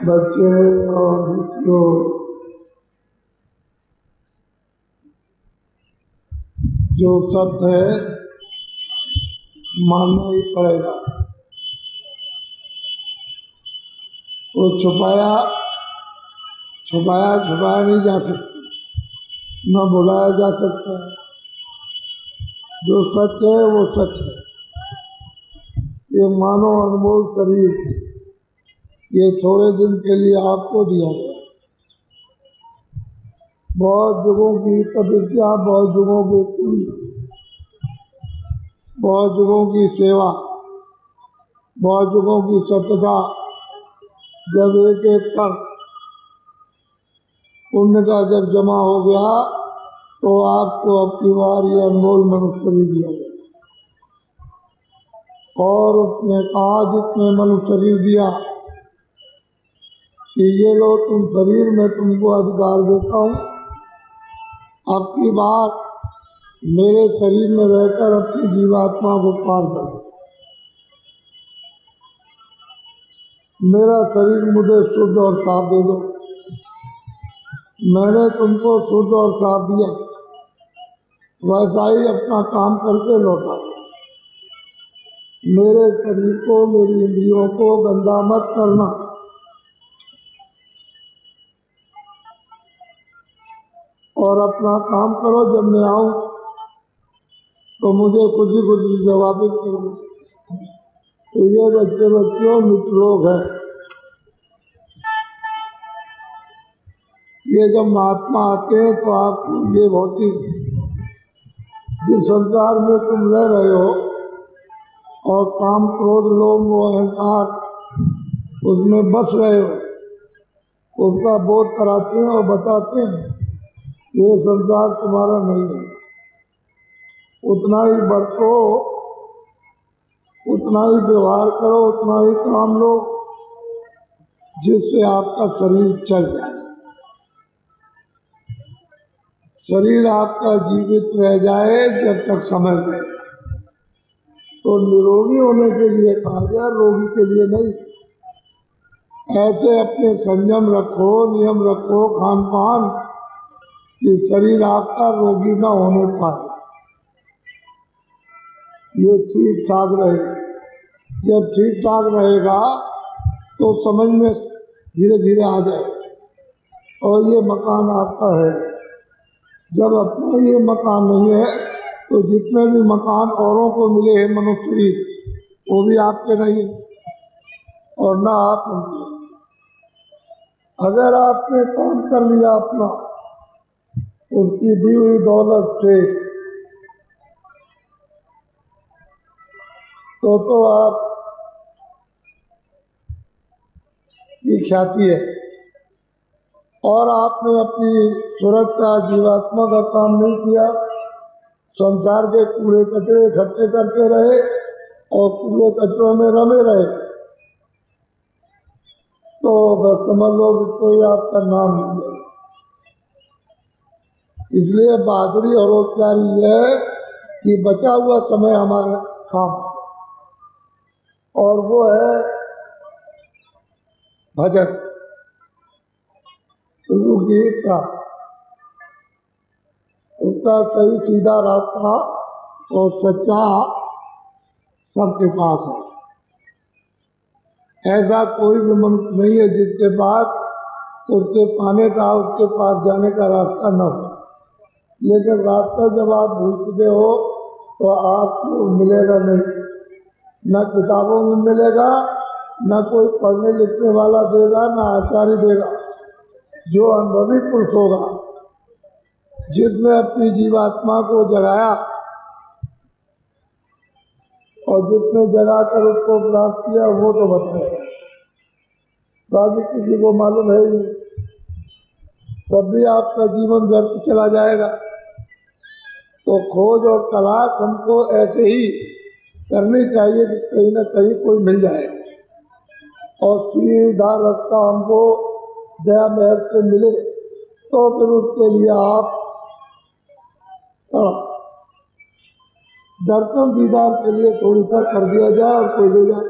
बच्चे और लोग जो सत्य है मानना ही पड़ेगा। वो छुपाया नहीं जा सकता, न बुलाया जा सकता। जो सच है वो सच है। ये मानो अनमोल शरीर ये थोड़े दिन के लिए आपको दिया गया। बहुत युगों की तपस्या, बहुत युगों की पुण्य, बहुत युगों की सेवा, बहुत युगों की सत्यता, जब एक एक पल पुण्य का जब जमा हो गया तो आपको अब की बार ये अनमोल मनुष्य शरीर दिया गया। और उसने कहा जिसने मनुष्य शरीर दिया कि ये लो तुम शरीर में तुमको अधिकार देता हूँ, अब की बार मेरे शरीर में रहकर अपनी जीवात्मा को पार करो। मेरा शरीर मुझे शुद्ध और साफ दे दो। मैंने तुमको शुद्ध और साफ दिया, वैसा ही अपना काम करके लौटा। मेरे शरीर को, मेरी इंद्रियों को गंदा मत करना। और अपना काम करो, जब मैं आऊं तो मुझे खुशी खुशी से वापिस करो। तो ये बच्चों मित्र लोग हैं। ये जब महात्मा आते हैं तो आपको ये भौतिक जिस संसार में तुम रह रहे हो और काम, क्रोध, लोभ, अहंकार उसमें बस रहे हो, उसका बोध कराते हैं और बताते हैं ये संसार तुम्हारा नहीं है। उतना ही बरतो, उतना ही व्यवहार करो, उतना ही काम लो जिससे आपका शरीर चल जाए। शरीर आपका जीवित रह जाए जब तक समय रहे। तो निरोगी होने के लिए कहा गया, रोगी के लिए नहीं। ऐसे अपने संयम रखो, नियम रखो, खान पान, कि शरीर आपका रोगी न होने पाए, ये ठीक ठाक रहे। जब ठीक ठाक रहेगा तो समझ में धीरे धीरे आ जाए और ये मकान आपका है। जब अपना ये मकान नहीं है तो जितने भी मकान औरों को मिले हैं मनुष्य शरीर, वो भी आपके नहीं और ना आप उनके। अगर आपने काम कर लिया अपना उसकी दी हुई दौलत से, तो आप की ख्याति है। और आपने अपनी सूरत का, जीवात्मा का काम नहीं किया, संसार के कूड़े कचरे इकट्ठे करते रहे और कूड़े कचरों में रमे रहे, तो बस समझ लो कोई आपका नाम नहीं है। इसलिए बहादुरी और होशियारी है कि बचा हुआ समय हमारा काम, और वो है भजन, गुरु की प्राप्ति। उसका सही सीधा रास्ता और सच्चा सबके पास है। ऐसा कोई भी मनुष्य नहीं है जिसके पास उसके पाने का, उसके पास जाने का रास्ता न हो। लेकिन रास्ता जब आप भूल चुके हो तो आपको मिलेगा नहीं, न किताबों में मिलेगा, न कोई पढ़ने लिखने वाला देगा, न आचार्य देगा। जो अनुभवी पुरुष होगा, जिसने अपनी जीवात्मा को जगाया और जिसने जगाकर उसको प्राप्त किया, वो तो बताएगा। बाकी किसी को मालूम है ही नहीं, तब भी आपका जीवन व्यर्थ चला जाएगा। तो खोज और तलाश हमको ऐसे ही करनी चाहिए कि कहीं न कहीं कोई मिल जाए और सीधा रास्ता हमको दया मेहर से मिले। तो फिर उसके लिए आप दर्शन दीदार के लिए थोड़ी सा कर दिया जाए और कोई ले जाए,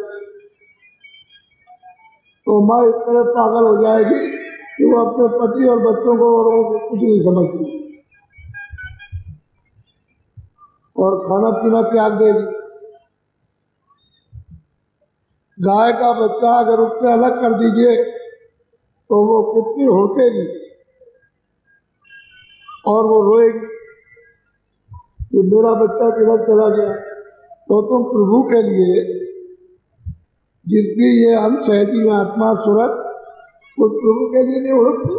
तो माँ इस तरह पागल हो जाएगी कि वो अपने पति और बच्चों को और कुछ नहीं समझती और खाना पीना त्याग देगी। गाय का बच्चा अगर उससे अलग कर दीजिए तो वो कितनी होकेगी और वो रोएगी कि मेरा बच्चा किधर चला गया। तो तुम प्रभु के लिए, जिसकी ये अंश है जीवात्मा सूरत, उस प्रभु के लिए नहीं उड़ती,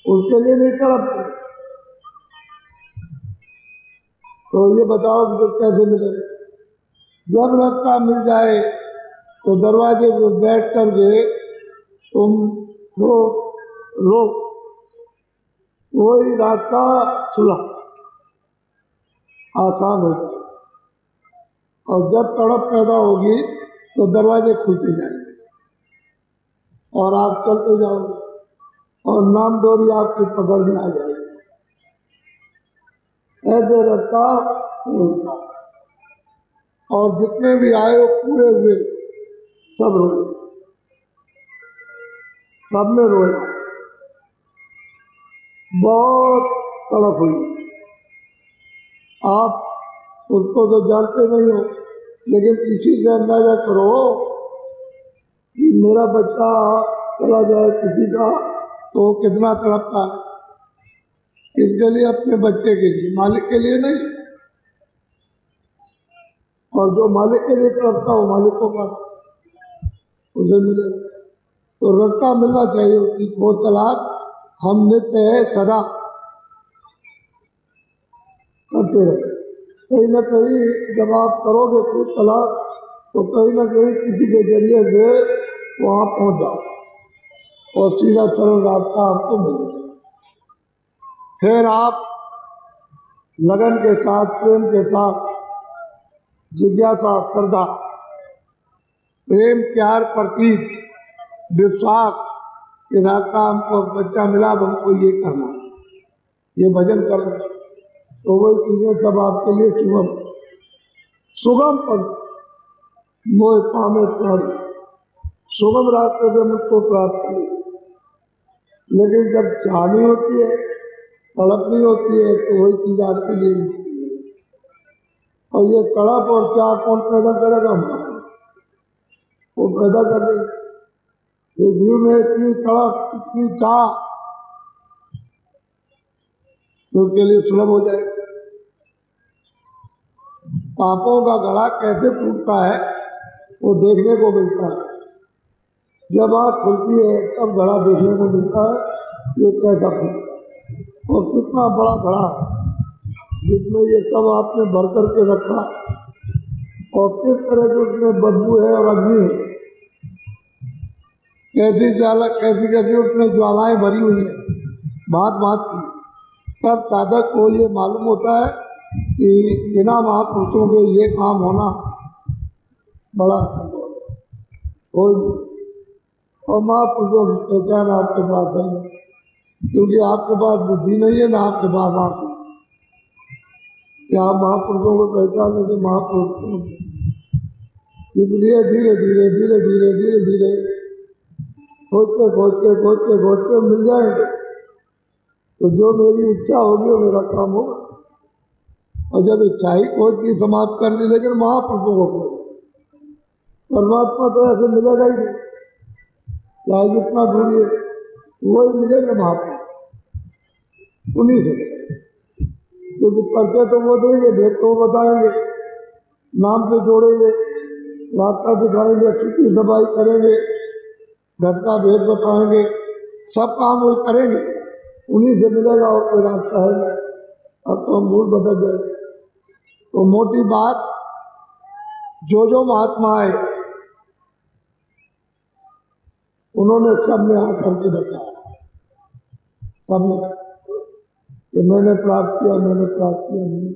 उसके लिए नहीं तड़पते। तो ये बताओ कि कैसे मिलेगा? जब रास्ता मिल जाए तो दरवाजे पर बैठ कर के तुम रो वही रास्ता सुलह आसान हो जाए, और जब तड़प पैदा होगी तो दरवाजे खुलते जाएंगे और आप चलते जाओगे और नाम डोरी आपकी पकड़ में आ जाएगी। ऐसे रास्ता उल्टा, और जितने भी आए वो पूरे हुए सब रोए, सबने रोया, बहुत तड़प हुई। आप उसको तो जानते नहीं हो, लेकिन इसी से अंदाजा करो कि मेरा बच्चा चला जाए किसी का तो कितना तड़पता है। इसके लिए, अपने बच्चे के लिए, मालिक के लिए नहीं। और जो मालिक के लिए तड़पता हो मालिक को पास उसे मिले। तो रास्ता मिलना चाहिए उसकी वो तलाश हम नित्य है सदा करते रहे। कहीं ना कहीं जब आप करोगे खुद तलाश तो कहीं ना कहीं किसी के जरिए से वहाँ पहुँच जाओ और सीधा सरल रास्ता आपको मिलेगा। फिर आप लगन के साथ, प्रेम के साथ, जिज्ञासा, श्रद्धा, प्रेम, प्यार, प्रतीक, विश्वास कि रास्ता हमको बच्चा मिला, हमको ये करना, ये भजन करना, तो वही चीजें सब आपके लिए सुगम पंथ मोह पामे प्राणी, सुगम रास्ते से मुझको प्राप्त करें। लेकिन जब चाहनी होती है, तड़पनी होती है, तो वही चीज आपके लिए मुश्किल है। और ये तड़प और चाह कौन पैदा करेगा? वो पैदा कर देगा। ये जीव में इतनी तड़प, इतनी चाह, तो उसके लिए सुलभ हो जाए। पापों का घड़ा कैसे टूटता है वो देखने को मिलता है। जब आँख खुलती है तब घड़ा देखने को मिलता है ये कैसा फूटता है और कितना बड़ा घड़ा जिसमें ये सब आपने भर करके रखा, और किस तरह की उसमें बदबू है और अग्नि है, कैसी कैसी उसमें ज्वालाएं भरी हुई है, भांत भांत की। तब साधक को ये मालूम होता है कि बिना महापुरुषों के ये काम होना बड़ा संभव है। और महापुरुषों की पहचान आपके पास है, क्योंकि आपके पास बुद्धि नहीं है ना आपके पास आंख है कि आप महापुरुषों को पहचान लेंगे। महापुरुष इसलिए धीरे धीरे धीरे धीरे धीरे धीरे खोजते खोजते खोजते खोजते मिल जाएंगे। तो जो मेरी इच्छा होगी वो मेरा काम होगा। और जब इच्छा ही खोज की समाप्त कर दी, लेकिन महापुरुषों को खोज, परमात्मा तो ऐसे मिलेगा ही नहीं, चाहे जितना ढूंढिए वही मिलेगा महापुरुष, उन्हीं से। क्योंकि परिचय तो वो देंगे, भेद तो वो बताएंगे, नाम से जोड़ेंगे, रास्ता दिखाएंगे, सूची सफाई करेंगे, घर का भेद बताएंगे, सब काम वो करेंगे, उन्हीं से मिलेगा और कोई रास्ता है नहीं। अब तो हम भूल भटक गए। तो मोटी बात, जो महात्मा आए उन्होंने सबने आकर के बताया, सबने कि मैंने प्राप्त किया, मैंने प्राप्त किया, मैंने।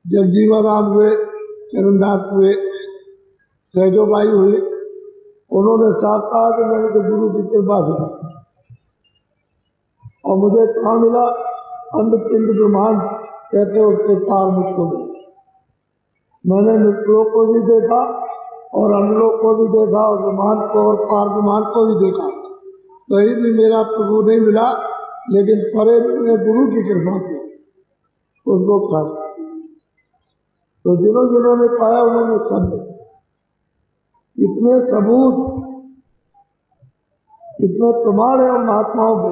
जगजीवन राम हुए, चरणदास हुए, सहजोबाई हुई, उन्होंने साफ कहा कि मैंने तो गुरु की कृपा से, और मुझे कहाँ मिला? अंडपिंड ब्रह्मांड कहते उसके पार मुझको मिला। मैंने मृतलोक को भी देखा और अंडलोक को भी देखा और ब्रह्मांड को और पार ब्रह्मांड को भी देखा। कहीं भी मेरा प्रभु नहीं मिला, लेकिन परे मेरे गुरु की कृपा से उसको प्राप्त। तो जिन्होंने पाया उन्होंने सब इतने सबूत, इतने प्रमाण है उन महात्माओं के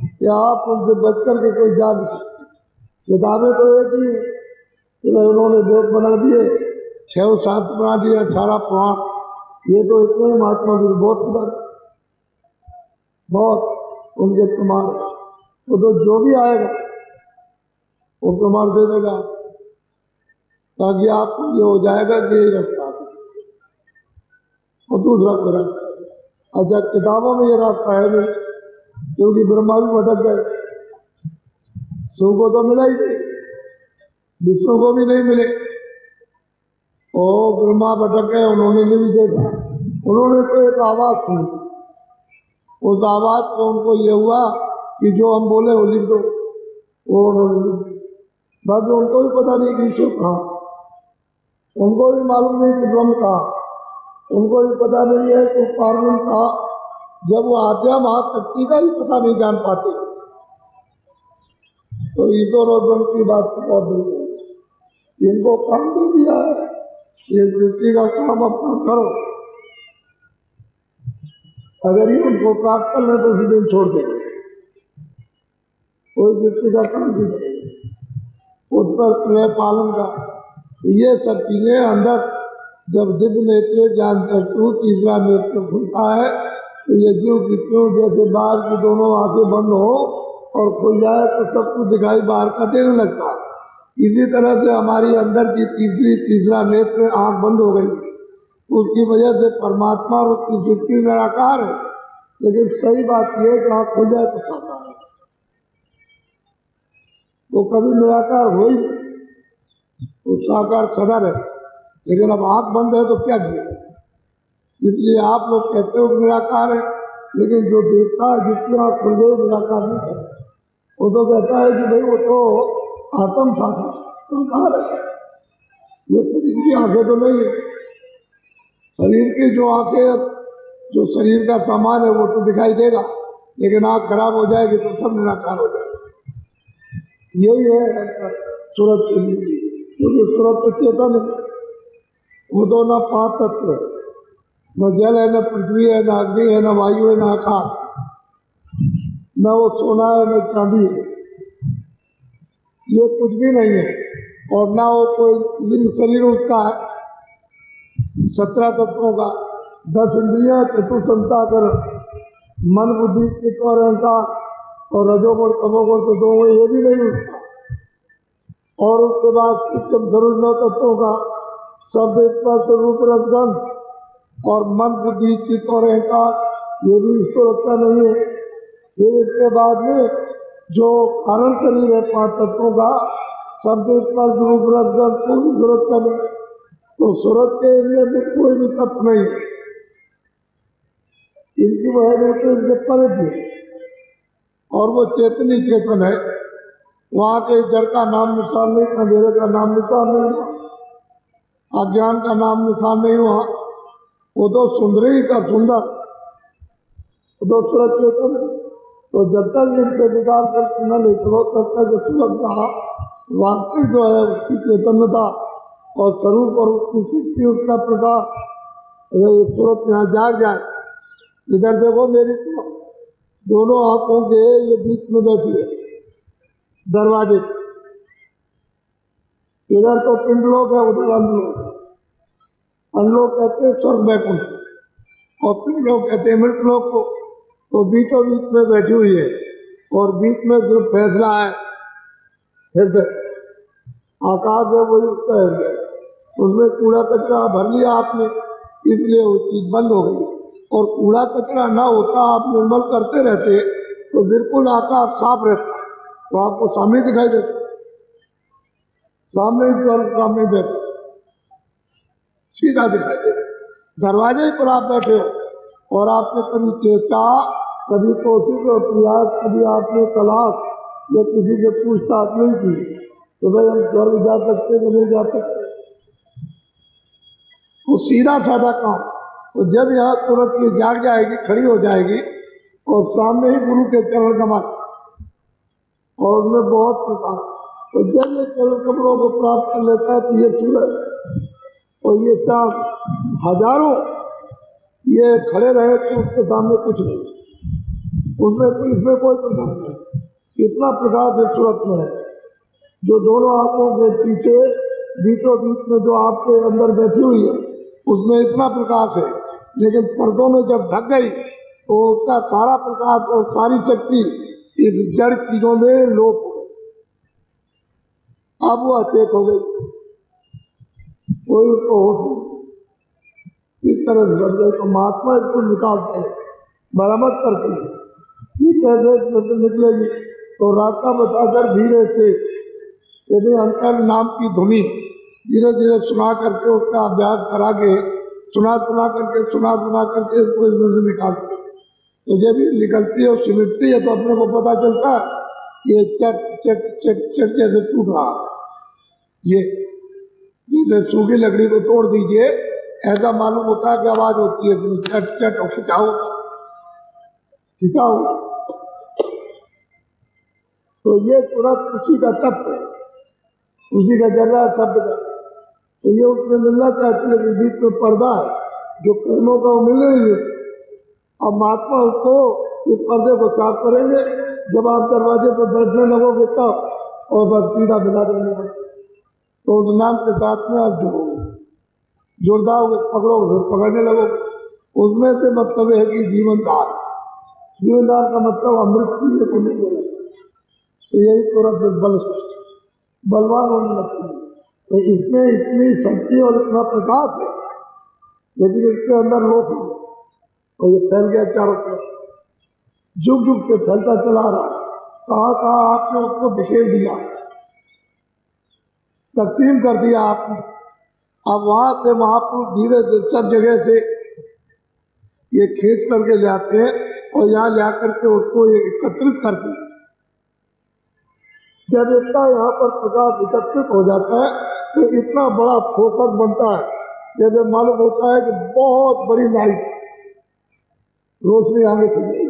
कि आप उनसे बच करके कोई जा नहीं सकते। किताबें तो एक ही कि उन्होंने वेद बना दिए, 6 शास्त्र बना दिए, 18 पुराण, ये तो इतने ही महात्मा की बहुत किताब, बहुत उनके प्रमाण। तो जो भी आएगा वो प्रमाण दे देगा, ताकि आपको ये हो जाएगा कि यही रास्ता है और दूसरा कोई रास्ता। अच्छा, किताबों में ये रास्ता है नहीं, क्योंकि ब्रह्मा भी भटक गए, शिव को तो मिला ही नहीं, विष्णु को भी नहीं मिले, और ब्रह्मा भटक गए, उन्होंने नहीं देखा। उन्होंने तो एक आवाज सुनी, उस आवाज को उनको ये हुआ कि जो हम बोले वो लिख दो, वो उन्होंने लिख दी। बाकी उनको भी पता नहीं कि ईश्वर कहाँ, उनको भी मालूम नहीं कि ब्रह्म कहाँ, उनको भी पता नहीं है कि पार्वण कहाँ। जब वो आद्या महाशक्ति का ही पता नहीं जान पाते, तो ईश्वर और ब्रह्म की बात को नहीं। इनको काम दे दिया है, ये सृष्टि का काम अपना करो। अगर ये उनको प्राप्त कर ले तो उसी दिन छोड़ देंगे, कोई सृष्टि का काम नहीं करेंगे। उस पर प्रेम पालन का ये सब चीजें अंदर जब दिव्य नेत्र ज्ञान चक्षु तीसरा नेत्र खुलता है, तो ये जीव की क्यों जैसे बाहर की दोनों आंखें बंद हो और खुल जाए तो सब कुछ दिखाई बाहर का देने लगता है। इसी तरह से हमारी अंदर की तीसरा नेत्र आंख बंद हो गई, उसकी वजह से परमात्मा और उसकी सृष्टि निराकार है। लेकिन सही बात यह है कि आंख खुल जाए तो साकार है, वो कभी निराकार हो ही नहीं, वो साकार सदा रहता। लेकिन अब आंख बंद है तो क्या किया? इसलिए आप लोग कहते हो निराकार है, लेकिन जो देखता है जिसकी आंख खुल गई निराकार नहीं कहता, वो तो कहता है कि भाई वो तो आत्म साकार है। ये शरीर की आंखें तो नहीं है, शरीर की जो आंखें, जो शरीर का सामान है वो तो दिखाई देगा, लेकिन आंख खराब हो जाएगी तो सब निराकार हो जाएगा। यही है सूरत के लिए, क्योंकि सूरत तो चेतन है, वो तो न 5 तत्व, न जल है, न पृथ्वी है, न अग्नि है, न वायु है, न आकाश, न वो सोना है, न चांदी है, ये कुछ भी नहीं है। और ना वो कोई लिंग शरीर उसका है 17 तत्वों का, 10 इंद्रियां, चतुसंताकर, मन बुद्धि चित्त और अहंकार और रजोगुण तमोगुण तो दो, ये भी नहीं उसका। और उसके बाद सूक्ष्म जरूर 9 तत्वों का शब्द स्पर्श रूप रसगंध और मन बुद्धि चित्त और अहंकार, ये भी ईश्वर का नहीं है। फिर इसके बाद में जो कारण शरीर है 5 तत्वों का शब्द स्पर्श रूप रसगंध, कोई सूरत का नहीं। तो सूरत के इनमें से कोई भी तत्व नहीं है, इनकी वजह से इनके परे भी, और वो चेतनी चेतन है। वहाँ के जड़ का नाम निशान नहीं, अंधेरे का नाम निशान नहीं हुआ, अज्ञान का नाम निशान नहीं हुआ, वो तो सुंदरी का सुंदर, वो तो सूरत चेतन है। तो जब तक इनसे विकार करके न ले चलो तब तक सूरत का वास्तविक जो है उसकी चैतन्यता और स्वरूप और उसकी शक्ति, उसका प्रकाश, अगर सूरत यहाँ जाग जाए। इधर देखो मेरी दोनों आंखों के ये बीच में बैठी है दरवाजे, इधर तो पिंडलोक है, उधर अनलोक। अनलोक कहते हैं स्वर्ग वैकुंठ, और पिंडलोक कहते हैं मृतलोक को। तो बीचों बीच में बैठी हुई है, और बीच में जो फैसला है हृदय, आकाश है वही उसका हृदय, उसमें कूड़ा कचरा भर लिया आपने, इसलिए वो चीज बंद हो गई। और कूड़ा कचरा ना होता, आप निर्मल करते रहते तो बिल्कुल आकाश साफ रहता, तो आपको सामने दिखाई देता, सामने सामने बैठे सीधा दिखाई देता। दरवाजे पर आप बैठे हो और आपने कभी चेता कभी कोशिश और प्रयास, कभी आपने तलाश या किसी से पूछताछ नहीं की तो भाई हम स्वर्ग जा सकते कि नहीं जा सकते? वो सीधा साधा काम। तो जब यहाँ तुरंत ये जाग जाएगी, खड़ी हो जाएगी और सामने ही गुरु के चरण कमल और उनमें बहुत प्रकार, तो जब ये चरण कमलों को प्राप्त कर लेता है तो ये सूरज और ये चांद हजारों ये खड़े रहे तो उसके सामने कुछ नहीं, इसमें कोई प्रकाश नहीं। इतना प्रकाश इस सूरत में है जो दोनों आंखों के पीछे बीचों बीच में जो आपके अंदर बैठी हुई है उसमें इतना प्रकाश है, लेकिन पर्दों में जब ढक गई तो उसका सारा प्रकाश और सारी शक्ति इस जड़ चीजों में लोप हो गई। अब वो अचेत हो गई, कोई उसको होश नहीं। इस तरह से बन गई तो महात्मा इसको निकालते हैं, मरम्मत करते हैं कि कैसे निकलेगी। तो रास्ता बताकर धीरे से यदि अंतर नाम की धुनी धीरे धीरे सुना करके उसका अभ्यास करा के सुना करके इसको इसमें से निकालते हैं। तो जब ये निकलती है और सिमटती है तो अपने को पता चलता है ये चट चट चट चट जैसे टूट रहा है। ये जैसे सूखी लकड़ी को तोड़ दीजिए ऐसा मालूम होता है कि आवाज होती है चट चट और खिंचाओ खिंचाओ। तो ये तुरंत उसी का तत्व है, उसी का जर्रा शब्द का। तो ये उसमें मिलना चाहती लेकिन बीच में पर्दा है जो कर्मों का वो मिल रही है। अब महात्मा उसको इस पर्दे को साफ करेंगे जब आप दरवाजे पर बैठने लगोगे तब, और बस सीधा बिना देने लगे तो उस नाम के साथ में आप जुड़दाओगे, पकड़ोगे, फिर पकड़ने लगोगे। उसमें से मतलब है कि जीवनदान का मतलब अमृत पीने को नहीं देना। तो यही तुरंत बलवान होने लगती है। तो इसमें इतनी शक्ति और इतना प्रकाश है लेकिन इसके अंदर लोग और ये फैल गया चारों तरफ, जुग जुग से फैलता चला रहा। कहाँ आपने उसको बिखेर दिया, तकसीम कर दिया आपने। अब वहां से महापुरुष धीरे से सब जगह से ये खींच करके ले आते हैं और यहाँ ले आकर के उसको एकत्रित करते हैं। जब इतना यहाँ पर प्रकाश एकत्रित हो जाता है तो इतना बड़ा फोकस बनता है, जैसे मालूम होता है कि बहुत बड़ी लाइट रोशनी आगे चली।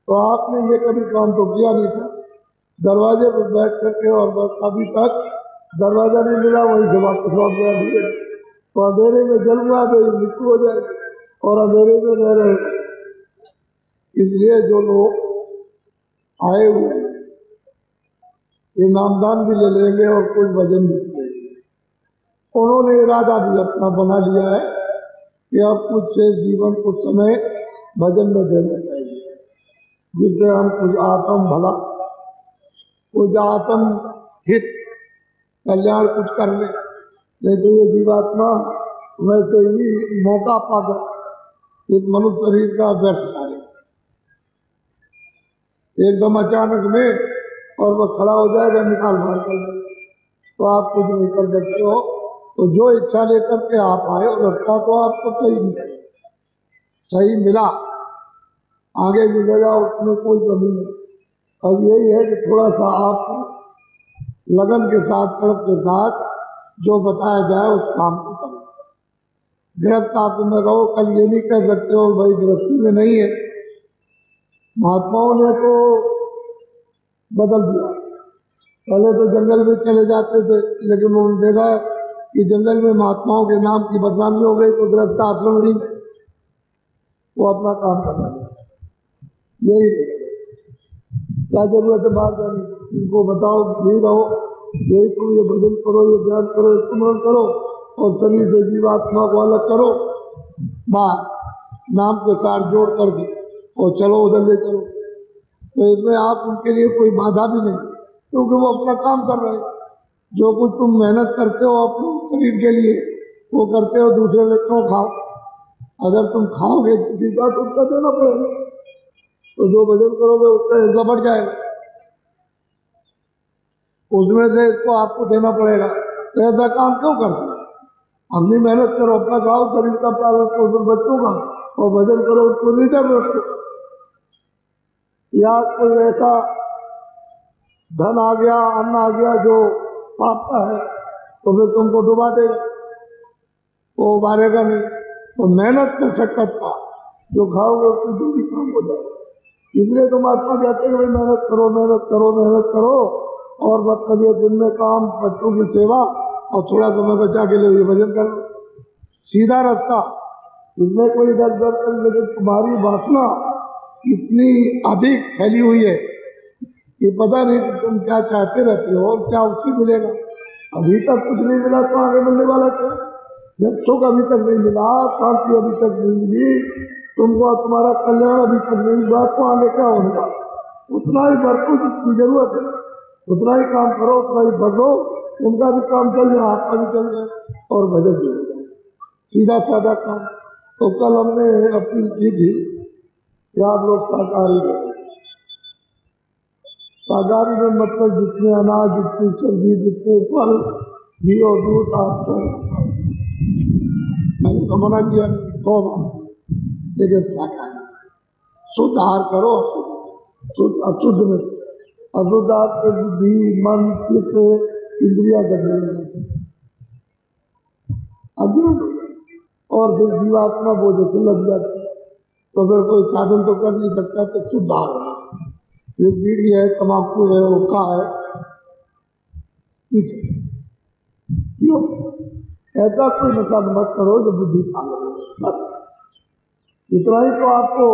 तो आपने ये कभी काम तो किया नहीं था, दरवाजे पर बैठ करके और अभी तक दरवाजा नहीं मिला, वहीं से वापस लौट गया धीरे। तो अंधेरे में जलवा गई, मृत्यु हो जाएगी और अंधेरे में रह रहे। इसलिए जो लोग आए हुए ये नामदान भी ले लेंगे और कुछ भजन भी लेंगे। उन्होंने इरादा भी अपना बना लिया है कि अब कुछ से जीवन कुछ समय भजन में देना चाहिए, जिससे हम कुछ आत्म भला, कुछ आत्म हित, कल्याण कुछ कर ले। नहीं तो ये जीवात्मा वैसे ही मौका पाकर इस मनुष्य शरीर का व्यर्थ करे एकदम अचानक में और वह खड़ा हो जाएगा, निकाल बाहर कर देगा, तो आप कुछ नहीं कर सकते हो। तो जो इच्छा लेकर के आप आए और रास्ता तो आपको सही मिला, आगे मिलेगा, उसमें कोई कमी नहीं। अब यही है कि थोड़ा सा आप लगन के साथ, तड़प के साथ जो बताया जाए उस काम को करो। गृहस्थ आश्रम में रहो, कल ये नहीं कह सकते हो भाई गृहस्थी में नहीं है। महात्माओं ने तो बदल दिया, पहले तो जंगल में चले जाते थे लेकिन उन्होंने देखा कि जंगल में महात्माओं के नाम की बदनामी हो गई तो गृहस्थ आश्रम ही में वो अपना काम करना है। यही क्या जरूरत है बात जानी, इनको बताओ नहीं रहो, यही तुम ये भजन करो, ये ध्यान करो, स्मरण करो और शरीर से जीवात्मा को अलग करो, बात नाम के साथ जोड़ करके और चलो उधर ले चलो। तो इसमें आप उनके लिए कोई बाधा भी नहीं, क्योंकि वो अपना काम कर रहे हैं। जो कुछ तुम मेहनत करते हो अपने शरीर के लिए वो करते हो, दूसरे व्यक्तियों खाओ। अगर तुम खाओगे किसी का तो उसका देना पड़ेगा, तो जो भजन करोगे उसका हिस्सा बढ़ जाएगा, उसमें से इसको आपको देना पड़ेगा। तो ऐसा काम क्यों करते हो? अपनी मेहनत करो, अपना खाओ, शरीर का पालन पोषण, बच्चों का और भजन करो, उसको रिजर्व रखो। या कोई ऐसा धन आ गया, अन्न आ गया जो पाप का है, तो फिर तुमको डुबा देगा, वो उबारेगा नहीं। तो मेहनत में शक्कत का जो खाओगे उसकी जल्दी काम हो जाएगा। इसलिए तो महात्मा कहते हैं भाई मेहनत करो, मेहनत करो, मेहनत करो, और मतलब ये दिन में काम, बच्चों की सेवा, और थोड़ा समय बचा के लिए भजन करो, सीधा रास्ता। इसमें कोई डर डर कर, लेकिन तुम्हारी वासना इतनी अधिक फैली हुई है कि पता नहीं कि तुम क्या चाहते रहते हो और क्या उससे मिलेगा। अभी तक कुछ नहीं मिला तो आगे मिलने वाला क्या? जब सुख अभी तक नहीं मिला, शांति अभी तक नहीं मिली, तुमको तुम्हारा कल्याण अभी तक नहीं हुआ, तो आगे क्या होगा? उतना ही बरतो जितनी जरूरत है, उतना ही काम करो, उतना ही बदलो, उनका भी काम चल जाए, आपका भी चल जाए और भजन भी हो जाए, सीधा साधा काम। तो कल हमने अपील की थी कि आप लोग शाकाहारी रहे। शाकाहारी में मतलब जितने अनाज, जितनी सब्जी, जितने फल, घी और दूध आप मैंने तो मना किया नहीं, तो लेकिन शाकाहारी शुद्ध आहार करो, अशुद्ध में अशुद्ध आहार से बुद्धि, मन, चित्त, इंद्रिया गड़बड़ अज्ञान और फिर जीवात्मा बोझ से लग जाती है, तो फिर कोई साधन तो कर नहीं सकता। तो शुद्ध आहार होना चाहिए। ये बीड़ी है, तम्बाकू है, हुक्का है, क्यों ऐसा कोई नशा मत करो जो बुद्धि पागल हो। बस इतना ही तो आपको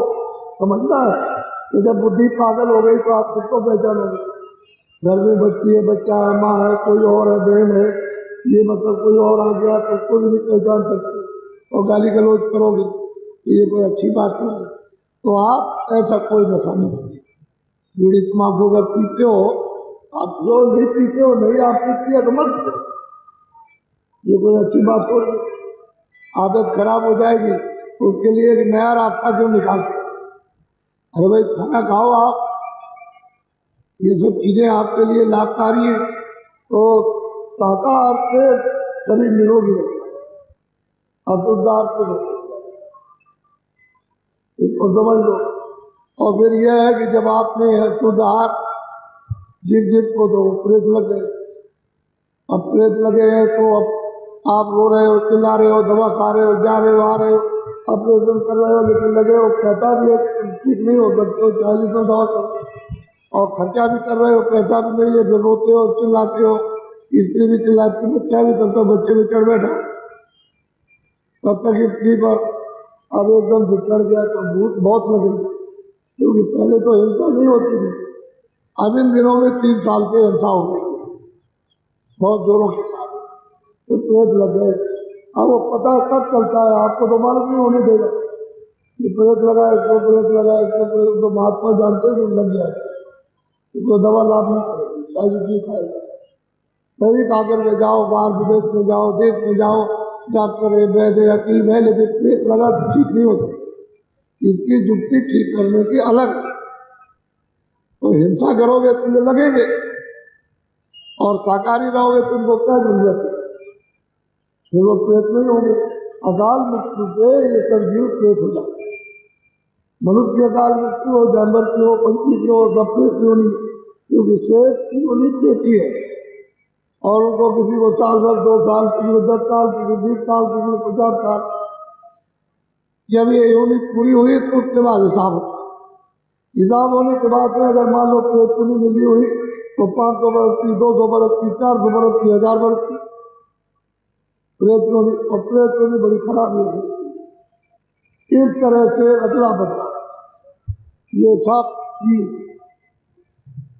समझना है कि जब बुद्धि पागल हो गई तो आप किसको पहचानोगे? घर में बच्ची है, बच्चा है, माँ है, कोई और है, बहन है, ये मतलब कोई और आ गया तो कोई नहीं पहचान सकते, और गाली गलौज करोगे, ये कोई अच्छी बात नहीं। तो आप ऐसा कोई नशा नहीं करिए। बीड़ी तम्बाकू अगर पीते हो, आप जो नहीं पीते हो, नहीं आप पीती है तो मत पीते, ये कोई अच्छी बात हो रही। आदत खराब हो जाएगी तो उसके लिए एक नया रास्ता क्यों निकालते? अरे भाई खाना खाओ आप, ये सब चीजें आपके लिए लाभकारी है, तो शाकाहार से शरीर निरोगी रहता है, अशुद्धार से इसको समझ लो। और फिर यह है कि जब आपने शुद्ध आहार जिस को तो प्रेत लग गए, अब प्रेत लगे हैं तो अब आप रो रहे हो, चिल्ला रहे हो, दवा खा रहे हो, जा रहे हो, आ रहे हो, ऑपरेशन कर रहे हो, लेकिन लगे हो, कहता भी है ठीक नहीं हो सकते हो, 40 दवा करो, और खर्चा भी कर रहे हो, पैसा भी नहीं है, फिर रोते हो, चिल्लाते हो, स्त्री भी चिल्लाती, बच्चा भी करता, बच्चे भी चढ़ बैठा, तब तक स्त्री पर अब एकदम से चढ़ गया तो भूत बहुत लगेगी, क्योंकि पहले तो हिंसा नहीं होती थी, अब इन दिनों में 3 साल से हिंसा हो गई बहुत जोरों के साथ, तो प्रेत लग गए। अब वो पता कब चलता है, आपको तो मालूम नहीं होने देगा कि प्रेत लगा, इसको प्रेत लगा, इसको प्रेत, तो महात्मा जानते हैं लग जाए, इसको दवा लाभ नहीं पड़ेगी, शायद नहीं खाएगा। सही खा करके जाओ, बाहर विदेश में जाओ, देश में जाओ, डॉक्टर है, वैद्य है, हकीम है, लेकिन पेट लगा तो ठीक नहीं हो सकती। इसकी जुक्ति ठीक करने की अलग है। तो हिंसा करोगे तो ये लगेंगे, और शाकाहारी रहोगे तुमको क्या जरूरत है? ये लोग पेट नहीं होंगे। अकाल मृत्यु से ये सब जीव पेट हो जाते हैं। मनुष्य की अकाल मृत्यु हो, जानवर की हो, पंछी की हो, सब पेट की होनी, क्योंकि शेष की होनी पेटी है, और उनको किसी को साल भर, 2 साल, किसी को 10 साल, किसी को 20 साल, किसी को 50 साल, जब ये यूनिट पूरी हुई तो उसके बाद हिसाब होता है। हिसाब होने के बाद में अगर मान लो पेट पूरी मिली हुई तो 500 बरस की, 200 बरस की, 400 बरस की, 1000 बरस की प्रेत होनी, और प्रेत होनी बड़ी खराबी होगी। इस तरह से अदला बदला ये सब चीज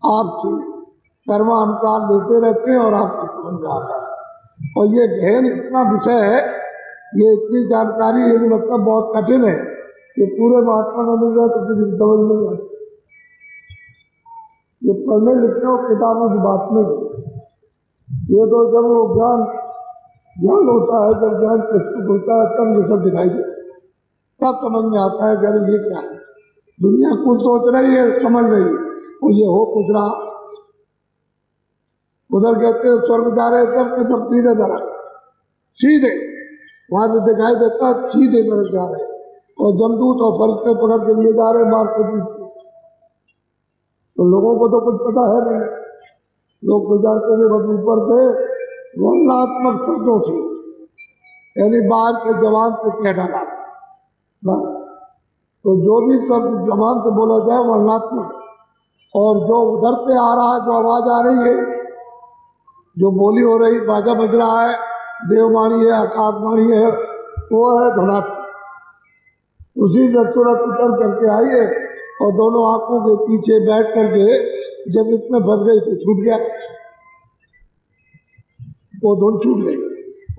आपसे कर्मानुसार लेते रहते हैं और आपको समझ में आता है। और ये गहन इतना विषय है, ये इतनी जानकारी है, मतलब बहुत कठिन है, ये पूरे महात्मा में मिल जाए तो किसी समझ नहीं आती। ये पढ़ने लिखने और किताबों की बात नहीं, ये तो जब वो ज्ञान होता है, जब ज्ञान प्रस्तुत होता है, तब ये सब दिखाई देता है, तब समझ में आता है कि अरे ये क्या है। दुनिया कुछ सोच रही है, समझ रही है, और ये हो कुछ रहा। उधर कहते हैं स्वर्ग जा रहे सब के सब सीधे जा रहा, सीधे वहां से दिखाई देता सीधे नरक जा रहे, और जमदूत और फरिश्ते पकड़ के लिए जा रहे मारते पीटते। तो लोगों को तो कुछ पता है नहीं, लोग तो जानते हैं बस ऊपर से वर्णनात्मक शब्दों से, यानी बाहर के जवान से कह डाला ना। तो जो भी शब्द जवान से बोला जाए वर्णनात्मक, और जो उधर से आ रहा है, जो आवाज आ रही है, जो बोली हो रही, बाजा बज रहा है, देववाणी है, आकाशवाणी है, वो है ध्वनात्मक। उसी से तुरंत उतर करके आई है और दोनों आंखों के पीछे बैठ करके जब इसमें फंस गई तो छूट गया, वो धुन छूट गई,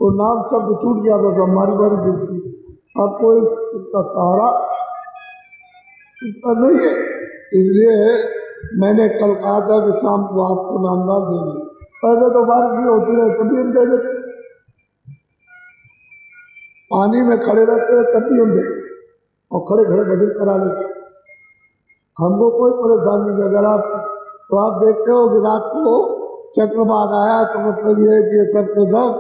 वो नाम शब्द छूट गया, बस हमारी बारी दूसरी। अब कोई इसका सहारा इसका नहीं है। इसलिए मैंने कल कहा था कि शाम को आपको नामदान देंगे। पहले तो बारिश भी होती रहे तभी हम दे देते, पानी में खड़े रहते हैं तभी हम देते, और खड़े खड़े भजन करा लेते, हमको कोई परेशानी नहीं। अगर आप तो आप देखते हो कि रात को चक्रवात आया तो मतलब ये है कि ये सब के सब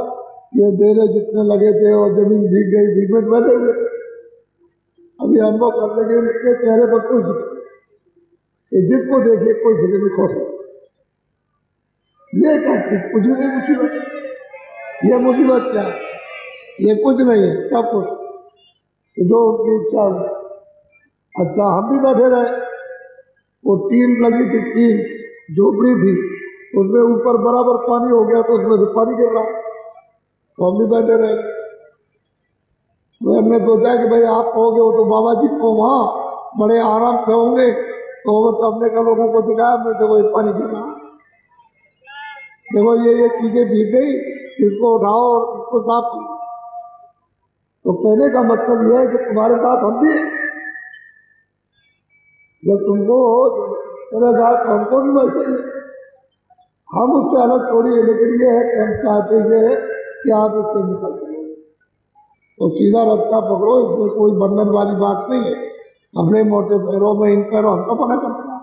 ये डेरे जितने लगे थे और जमीन भीग गई, भीग में बैठे हुए। अभी हमको कर देंगे, उनके चेहरे पर कोई जिसको देखिए कोई जगह में खुश है। ये क्या चीज, कुछ भी नहीं मुसीबत, ये मुसीबत क्या है, ये कुछ नहीं है, सब कुछ जो उनकी इच्छा हो। अच्छा हम भी बैठे रहे, वो टीन लगी थी, टीन झोपड़ी थी, उसमें ऊपर बराबर पानी हो गया तो उसमें से पानी गिर रहा, तो हम भी बैठे रहे। हमने सोचा कि भाई आप कहोगे वो तो बाबा जी को वहाँ बड़े आराम से होंगे, तो हमने का लोगों को दिखाया, मैं देखो ये पानी गिर रहा, देखो ये चीजें भीग गई, इसको उठाओ और इसको साफ करो। तो कहने का मतलब यह है कि तुम्हारे साथ हम भी हैं, जब तुमको तेरे साथ हमको भी वैसे ही, हम उससे अलग थोड़ी है, लेकिन ये है कि हम चाहते ये है कि आप उससे निकल सको, तो सीधा रास्ता पकड़ो, इसमें कोई बंधन वाली बात नहीं है। अपने मोटे पैरों में इन पैरों हमको मना करना,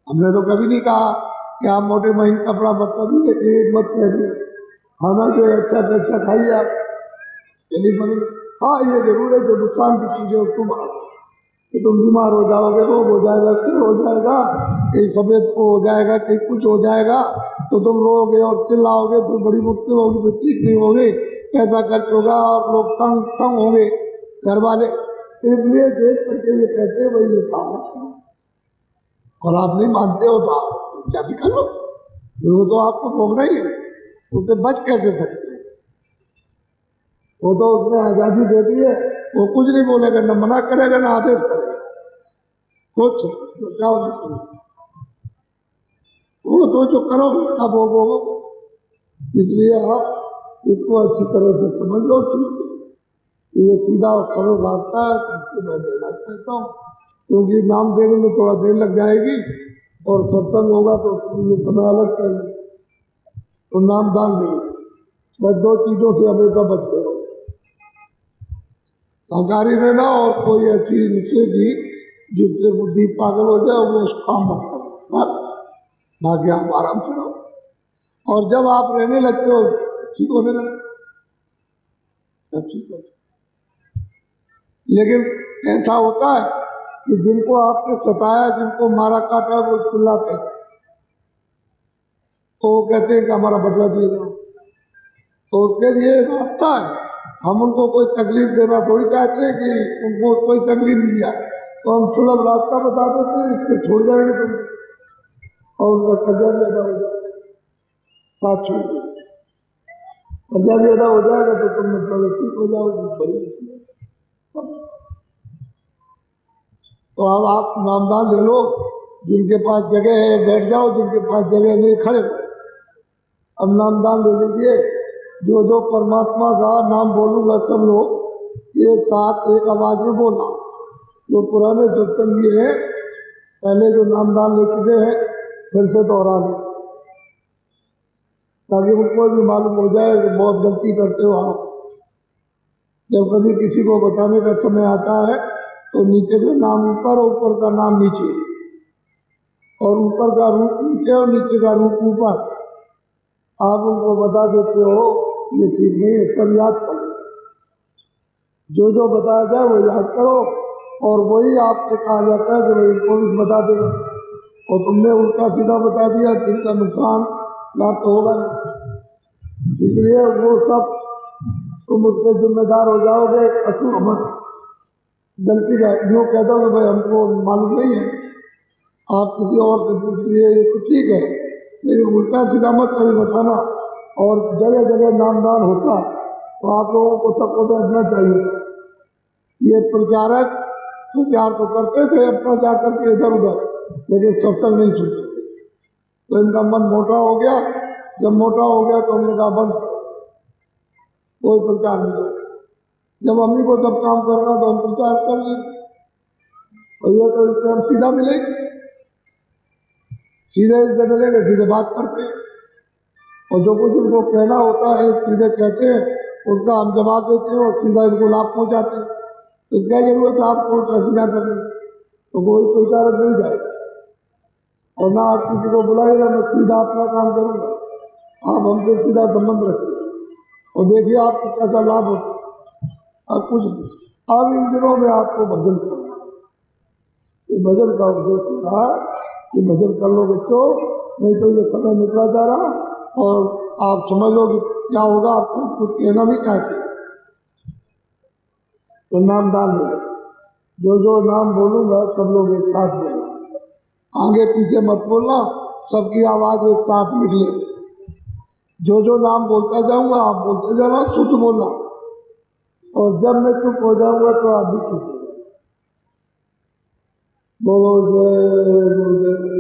हमने तो कभी नहीं कहा कि आप मोटे महीन कपड़ा मतलब ये मत पहनिए, खाना जो है अच्छा से अच्छा खाइए आप, चलिए बन। हाँ ये जरूर है जो नुकसान की चीजें उसको कि तुम बीमार हो जाओगे, रोग हो जाएगा, फिर हो जाएगा, कहीं सफेद को हो जाएगा, कहीं कुछ हो जाएगा, तो तुम रोगे और चिल्लाओगे, फिर बड़ी मुश्किल होगी, फिर ठीक नहीं होगी, पैसा खर्च होगा और लोग तंग होंगे घर वाले। इसलिए देख करके ये कहते भाई ये काम और आप नहीं मानते हो तो आप कैसे कर लो, वो तो आपको भोगना ही है, उससे बच कैसे सकते हो। वो तो उसने आजादी दे दी है, वो कुछ नहीं बोलेगा, न मना करेगा न आदेश करेगा, कुछ तो जाओ न करो, वो तो जो करोगे तब भोगोगे। इसलिए आप इसको अच्छी तरह से समझ लो, ठीक है, ये सीधा और सरल रास्ता है, तुमको मैं देना चाहता हूँ, क्योंकि नाम देने में थोड़ा देर लग जाएगी और सत्संग होगा तो समय अलग चाहिए, तो नाम दान दे। बस दो चीजों से हमेशा बचते रहो, सहकारी रहना और कोई ऐसी निषेधी जिससे बुद्धि पागल हो जाए वो उस काम मत करो, बस बाकी आप आराम से रहो। और जब आप रहने लगते हो ठीक होने लगते, तब ठीक होता। लेकिन ऐसा होता है कि जिनको आपने सताया, जिनको मारा काटा, वो चिल्लाते, तो वो कहते हैं कि हमारा बदला दिए जाओ, तो उसके लिए रास्ता है। हम उनको कोई तकलीफ देना थोड़ी चाहते हैं कि उनको कोई तकलीफ दी जाए, तो हम सुलभ रास्ता बता देते हैं, इससे छोड़ जाएंगे तुम, और उनका कर्जा भी अदा हो जाएगा, साथ छोड़ देंगे, कर्जा भी अदा हो जाएगा तो तुम चलो ठीक हो जाओगे, बड़ी। तो अब आप नामदान ले लो, जिनके पास जगह है बैठ जाओ, जिनके पास जगह नहीं खड़े हो। अब नामदान ले लीजिए, जो जो परमात्मा का नाम बोलूंगा सब लोग एक साथ एक आवाज में बोलना। जो पुराने सत्संगी हैं पहले जो नामदान ले चुके हैं फिर से दोहरा लें, ताकि उनको भी मालूम हो जाए कि बहुत गलती करते हो आप। जब कभी किसी को बताने का समय आता है तो नीचे का नाम ऊपर और ऊपर का नाम नीचे, और ऊपर का रूप नीचे और नीचे का रूप ऊपर, आप उनको बता देते हो, ये ठीक नहीं है, सब याद कर। जो जो बताया जाए वो याद करो, और वही आपसे कहा जाता है कि भाई इनको भी बता देगा, और तुमने उल्टा सीधा बता दिया जिनका नुकसान लाभ तो होगा नहीं। इसलिए वो सब तुम उसके जिम्मेदार हो जाओगे, कसूर मत, गलती का यूँ कहता हूँ भाई हमको मालूम नहीं है, आप किसी और से पूछ लिए, ये तो ठीक है, लेकिन उल्टा सीधा मत कभी बताना। और जगह जगह नामदान होता तो आप लोगों को सबको बैठना चाहिए। ये प्रचारक प्रचार तो करते थे अपना जाकर के इधर उधर, लेकिन सत्संग नहीं सुनते, तो इनका मन मोटा हो गया। जब मोटा हो गया तो हमने कहा बंद, कोई प्रचार नहीं हो। जब हम ही को सब काम करना तो हम प्रचार कर लेंगे, और ये तो इससे हम सीधा मिलेंगे, सीधे इससे मिलेंगे, सीधे बात करते हैं, और जो कुछ इनको कहना होता है सीधे कहते हैं, उसका हम जवाब देते हैं और सीधा इनको लाभ पहुँचाते हैं। तो क्या जरूरत है आपको उल्टा सीधा करने, तो कोई प्रचारक नहीं जाएगा, और ना आप किसी को बुलाएगा, मैं सीधा अपना काम करूँगा, आप हमसे सीधा संबंध रखिए और देखिए आपको कैसा लाभ होता है। अब कुछ अब इन दिनों में आपको भजन करना, ये भजन का उद्देश्य रहा कि भजन कर लो बच्चों, नहीं तो ये समय निकला जा रहा और आप समझ लो कि क्या होगा, आपको कुछ कहना भी चाहते। तो नामदान ले, जो जो नाम बोलूँगा सब लोग एक साथ बोलना, आगे पीछे मत बोलना, सबकी आवाज़ एक साथ निकले। जो जो नाम बोलता जाऊँगा आप बोलते जाना, शुद्ध बोलना, और जब मैं चुप हो जाऊँगा तो आप भी चुप हो जाओ। बोलो जय गुरुदेव।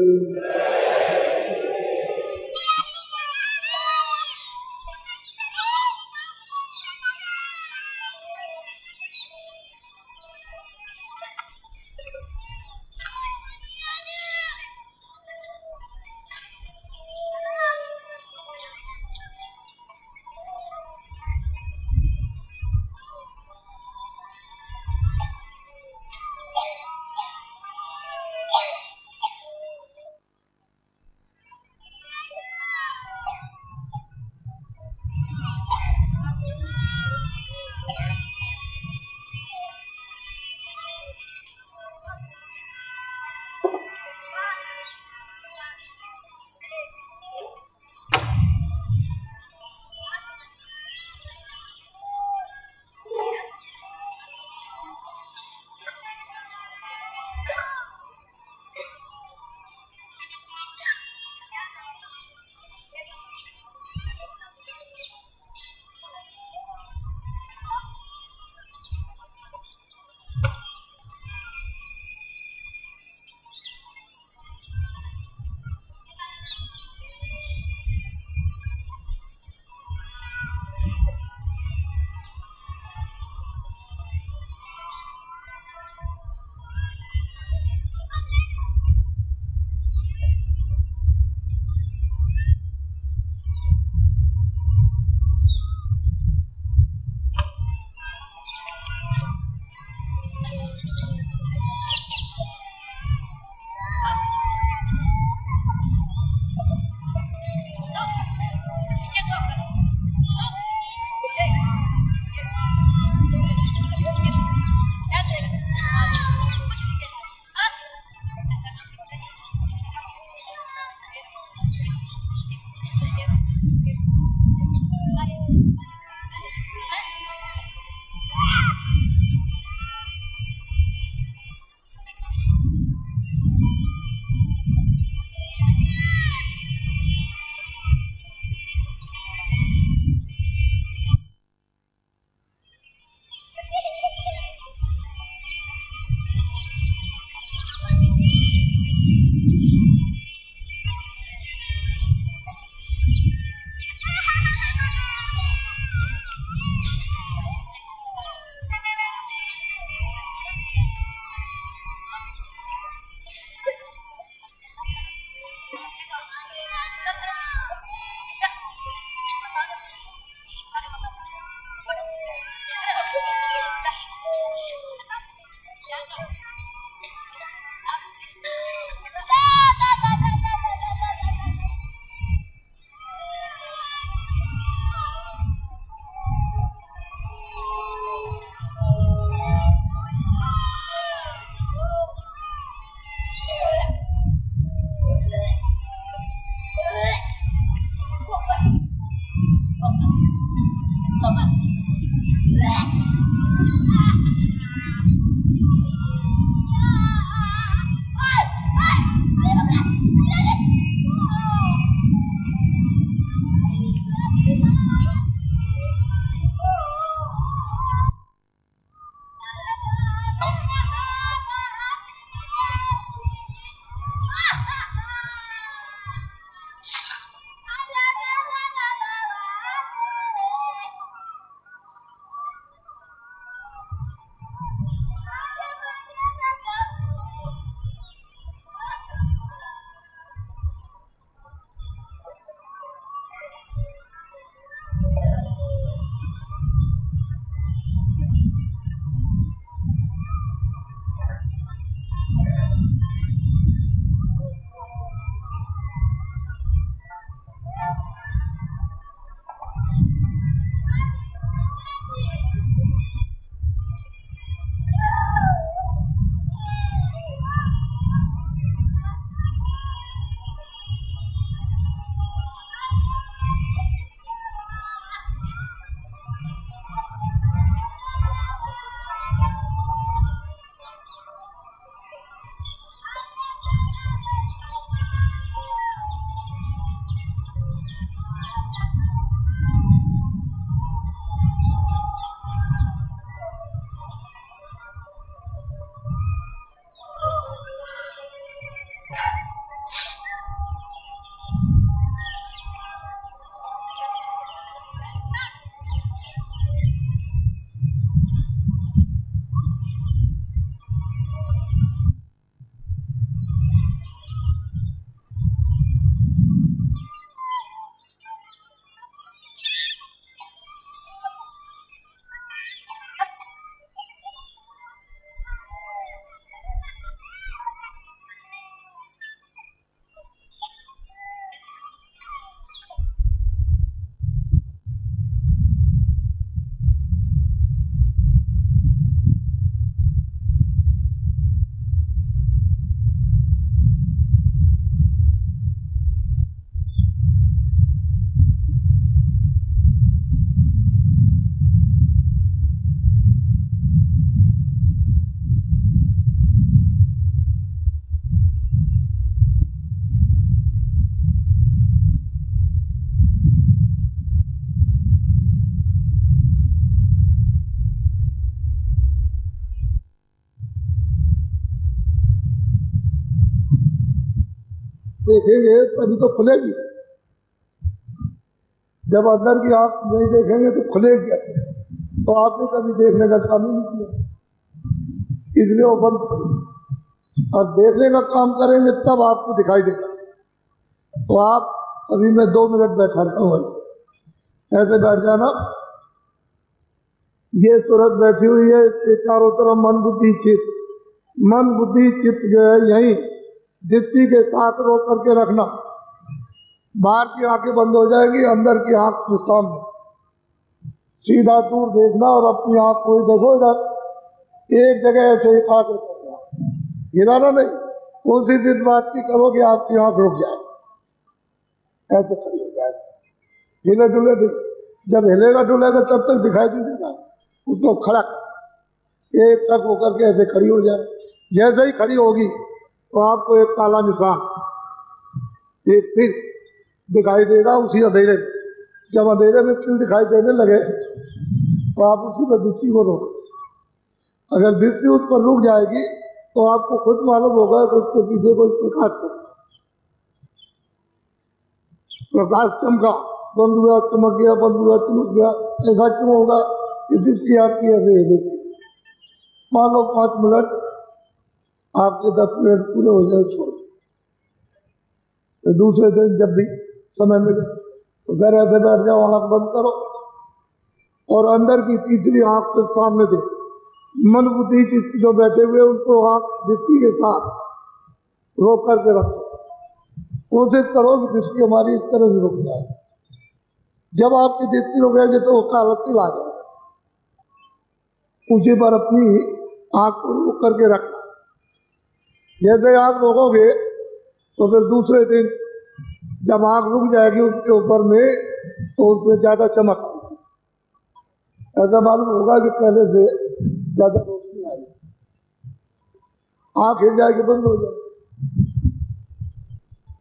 देखेंगे तभी तो खुलेगी। जब अंदर की आंख नहीं देखेंगे तो खुलेगी कैसे? तो आपने कभी देखने का काम ही नहीं किया, इसलिए वो बंद पड़ी। और देखने का काम करेंगे तब आपको दिखाई देगा। तो आप अभी मैं 2 मिनट बैठा था हूँ, ऐसे बैठ जाना। ये सूरत बैठी हुई है, इसके चारों तरफ मन बुद्धि चित्त, मन बुद्धि चित्त जो है यही दृष्टि के साथ रोक करके रखना। बाहर की आंखें बंद हो जाएगी, अंदर की आंख के सामने सीधा दूर देखना और अपनी आंख को ही देखो, इधर एक जगह ऐसे एकाग्र करना, हिलाना नहीं। कोशिश इस बात की करो कि आपकी आंख रुक जाए, ऐसे खड़ी हो जाए, हिले डुले नहीं। जब हिलेगा डुलेगा तब तक दिखाई नहीं देगा, उसको खड़ा कर एक टक होकर के ऐसे खड़ी हो जाए। जैसे ही खड़ी होगी तो आपको एक काला निशान एक फिर दिखाई देगा उसी अंधेरे में। जब अंधेरे में तिल दिखाई देने लगे तो आप उसी पर दृष्टि को रोको। अगर दृष्टि उस पर रुक जाएगी तो आपको खुद मालूम होगा कि उसके पीछे कोई प्रकाश चमका, बंद हुआ चमक गया, बंद हुआ चमक गया। ऐसा क्यों होगा कि दृष्टि आपकी ऐसे हिलेगी। मान लो 5 मिनट आपके 10 मिनट पूरे हो जाए, छोड़ तो दूसरे दिन जब भी समय मिले तो घर ऐसे बैठ जाओ, आंख बंद करो और अंदर की तीसरी आंख के सामने देखो। मन बुद्धि चित्त जो बैठे हुए उनको आंख दृष्टि के साथ रोक करके रखो। कोशिश करो कि दृष्टि हमारी इस तरह से रुक जाए। जब आपकी दृष्टि रुकेगी तो काला तिल आ जाएगा, उसी पर अपनी आंख को रोक करके रखना। जैसे आंख रोकोगे तो फिर दूसरे दिन जब आंख रुक जाएगी उसके ऊपर में तो उसमें ज्यादा चमक आएगी। ऐसा मालूम होगा कि पहले से ज्यादा रोशनी आई, आंख हिल जाएगी, बंद हो जाएगी।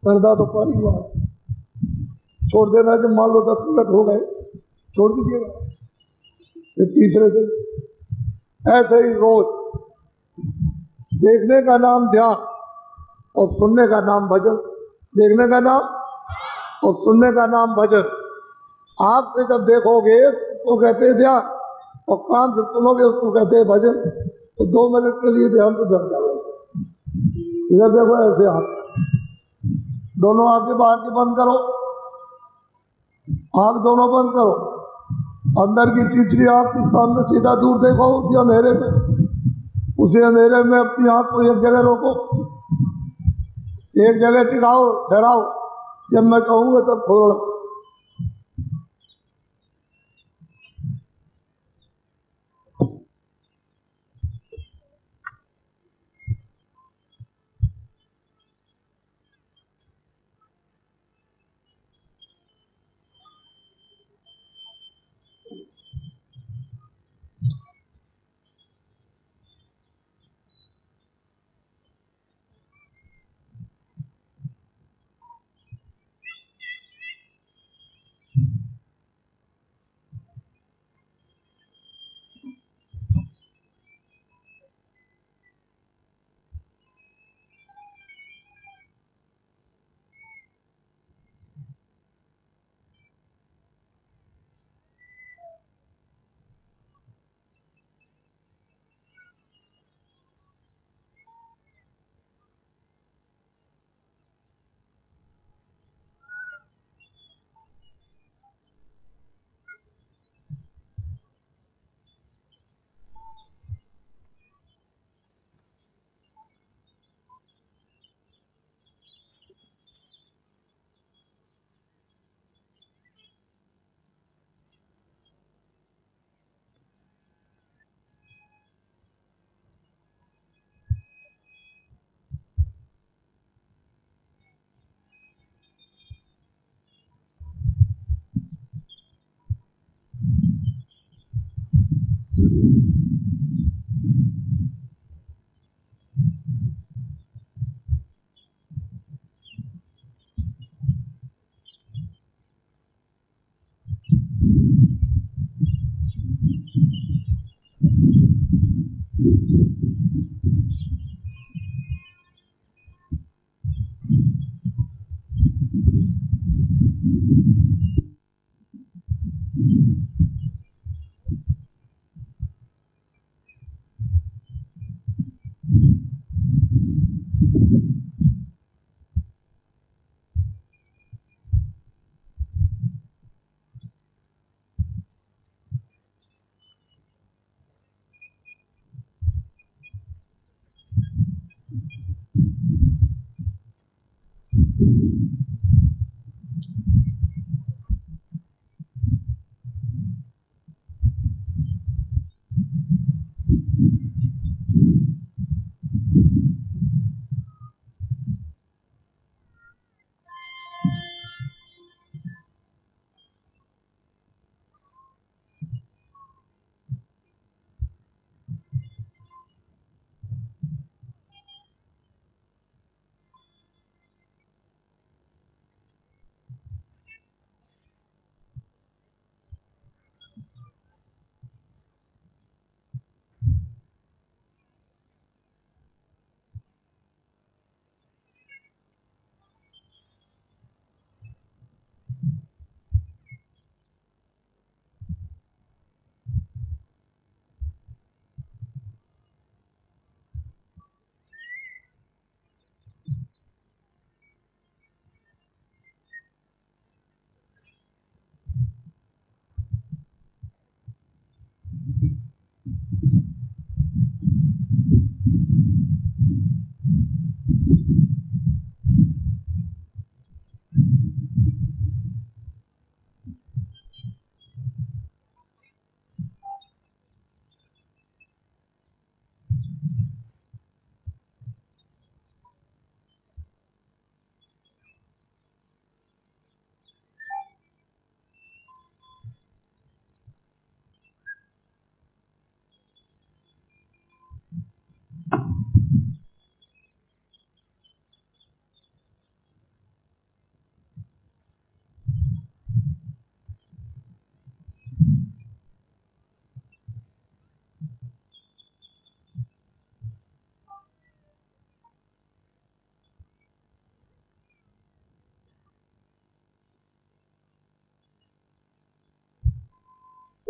पर्दा तो पड़ा हुआ है, छोड़ देना। जब मान लो 10 मिनट हो गए छोड़ दीजिएगा, फिर तीसरे दिन ऐसे ही रोज। देखने का नाम ध्यान और सुनने का नाम भजन। देखने का नाम और सुनने का नाम भजन। आंख से जब देखोगे उसको कहते हैं ध्यान, और कान से सुनोगे उसको कहते हैं भजन। तो 2 मिनट के लिए ध्यान पे बैठ जाओ। इधर देखो, ऐसे हाथ दोनों आंखें बाहर की बंद करो, आंख दोनों बंद करो। अंदर की तीसरी आंख के सामने सीधा दूर देखो, उसी अंधेरे में। उसी अंधेरे में अपनी आंख को एक जगह रोको, एक जगह टिकाओ, ठहराओ। जब मैं कहूँगा तब खोलो।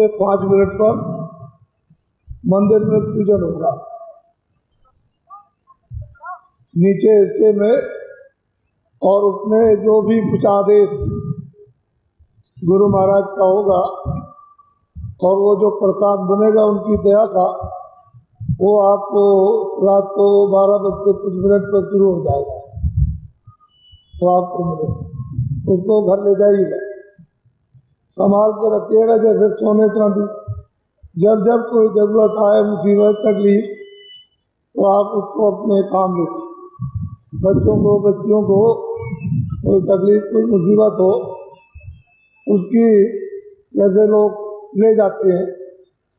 के 5 मिनट पर मंदिर में पूजन होगा। नीचे हिस्से में, और उसमें जो भी कुछ आदेश गुरु महाराज का होगा और वो जो प्रसाद बनेगा उनकी दया का, वो आपको रात को 12:05 पर शुरू हो जाएगा, तो आपको मिलेगा। उसको घर ले जाइएगा, संभाल के रखिएगा जैसे सोने चांदी। जब जब कोई जरूरत आए, मुसीबत, तकलीफ, तो आप उसको अपने काम में, बच्चों को, बच्चियों को कोई तकलीफ, कोई मुसीबत हो, उसकी जैसे लोग ले जाते हैं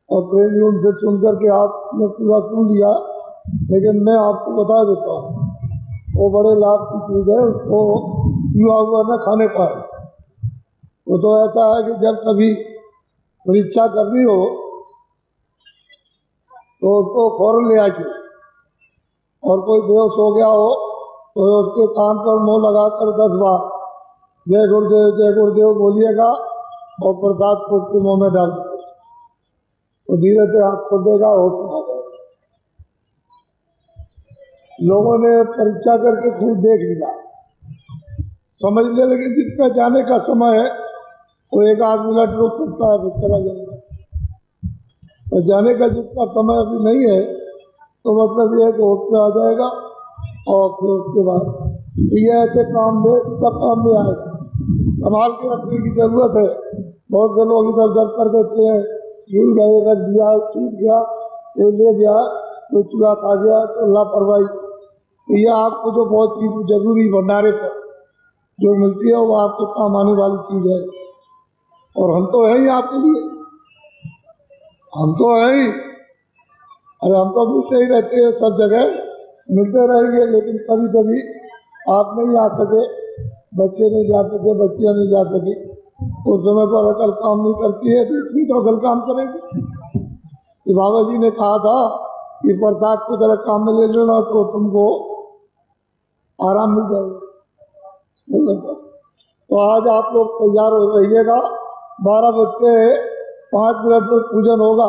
और प्रेमी उनसे सुन करके आपने पूरा सुन लिया, लेकिन मैं आपको बता देता हूँ, वो बड़े लाभ की चीज़ है, उसको युवा हुआ न खाने पाए। वो तो ऐसा है कि जब कभी परीक्षा करनी हो तो उसको फौरन ले आइए, और कोई बेहोश हो गया हो तो उसके कान पर मुंह लगाकर 10 बार जय गुरुदेव बोलिएगा और प्रसाद को उसके मुंह में डाल दीजिए, तो धीरे से आँख खोल देगा, होश आ जाएगा। लोगों ने परीक्षा करके खूब देख लिया, समझने लगे जिसका जाने का समय है वो 1-8 मिनट रुक सकता है, फिर चला जाएगा। और जाने का जिसका समय अभी नहीं है तो मतलब ये है कि होश में आ जाएगा, और फिर उसके बाद ये ऐसे काम में, सब काम में आएगा। संभाल के रखने की जरूरत है। बहुत से लोग इधर उधर कर देते हैं, भूल गए, रख दिया, छूट गया, कोई ले गया, कोई चूहा खा गया, तो लापरवाही। तो ये आपको जो बहुत चीज जरूरी भंडारे पर जो मिलती है वो आपको काम आने वाली चीज है, और हम तो है ही आपके लिए, हम तो है ही। अरे हम तो मिलते ही रहते हैं, सब जगह मिलते रहेंगे, लेकिन कभी कभी आप नहीं आ सके, बच्चे नहीं जा सके, बच्चियाँ नहीं जा सकी, उस समय पर अकल काम नहीं करती है, तो इतनी तो अकल काम करेगी। कि बाबा जी ने कहा था कि प्रसाद को जरा काम में ले लेना तो तुमको आराम मिल जाएगा। तो आज आप लोग तैयार हो रहिएगा, 12:05 पर पूजन होगा,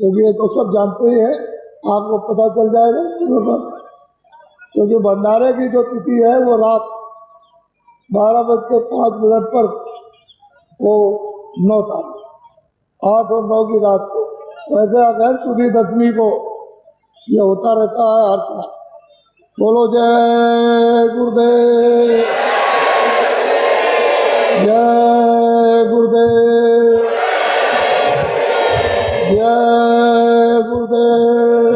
क्योंकि ये तो सब जानते ही हैं, आपको पता चल जाएगा समय पर, क्योंकि भंडारे की जो तिथि है वो रात 12:05 पर, वो 9 तारीख, 8 और 9 की रात को। वैसे अगर सुधी दशमी को ये होता रहता है हर साल। बोलो जय गुरुदेव, जय गुरुदेव, जय गुरुदेव।